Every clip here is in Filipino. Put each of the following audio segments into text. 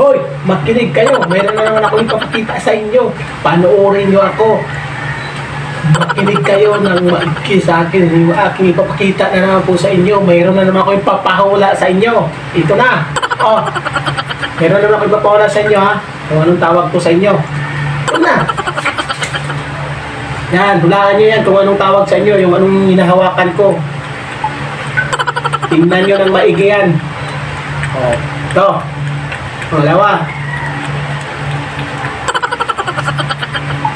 Hoy, makinig kayo. Mayroon na naman ako ipapakita sa inyo. Panoorin nyo ako. Makinig kayo ng maigi sa akin. Yung aking ipapakita na naman po sa inyo. Mayroon na naman ako ipapahula sa inyo. Ito na. Oh. Mayroon na naman ako ipapahula sa inyo, ha. Kung anong tawag ko sa inyo. Ito na. Yan, hulaan nyo yan kung anong tawag sa inyo. Yung anong hinahawakan ko. Tingnan nyo ng maigi yan. Oh. Ito. Pangalawa.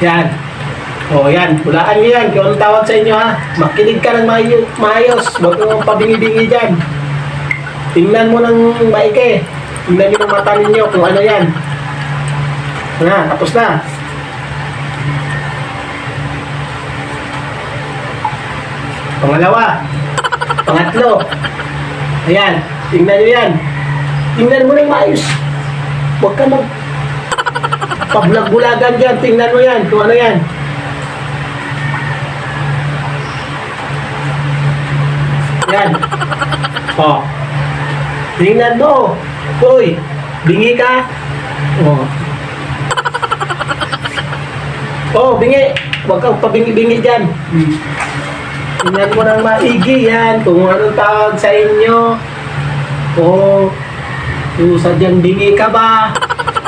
Yan. O yan, hulaan nyo yan. Kung anong tawag sa inyo, ha. Makinig ka ng maayos. Huwag kang pabingi-bingi dyan. Tingnan mo ng maigi. Tingnan nyo ng mata ninyo kung ano yan. Na, tapos na. Pangalawa. Pangatlo. Ayan. Tingnan nyo yan. Tingnan mo ng maayos. Huwag ka pablag-bulagan dyan. Tingnan mo yan. Kung ano yan. Yan. O. Tingnan mo. Uy. Bingi ka. O. O, bingi. Huwag kang pabingi-bingi dyan. Tingnan mo ng maigi yan. Kung anong tawag sa inyo. O. Kung sadyang bingi ka ba?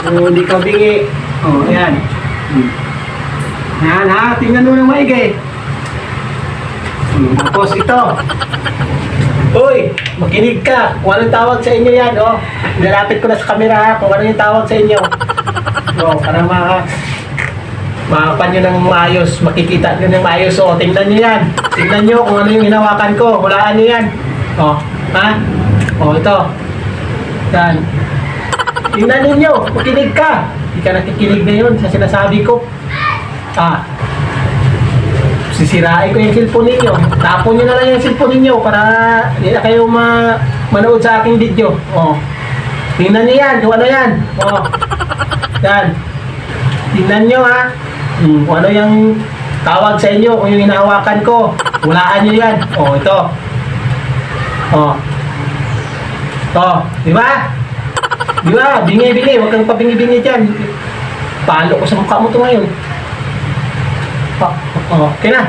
O hindi ka bingi. O, yan. Yan, ha? Tingnan mo ng maigi. Tapos ito. Uy, makinig ka. Kung anong tawag sa inyo yan, o. Nilapit ko na sa camera, ha? Kung ano yung tawag sa inyo. O, para makapan nyo ng maayos. Makikita nyo ng maayos. O, tingnan nyo yan. Tingnan nyo kung ano yung hinawakan ko. Hulaan nyo yan. O, ha? O, ito. Yan. Tingnan ninyo. Makinig ka. Hindi ka nakikinig ngayon sa sinasabi ko. Sisirain ko yung cellphone ninyo. Tapon nyo na lang yung cellphone ninyo para hindi na kayo manood sa aking video. O. Tingnan nyo yan. Kung ano yan. O. Yan. Tingnan nyo, ha. Kung ano yung tawag sa inyo. Kung yung hinahawakan ko. Hulaan nyo yan. O, ito. O. O. Diba? Diba? Bingi-bingi. Huwag kang pabingi-bingi dyan. Palo ko sa mukha mo to ngayon. Okay na.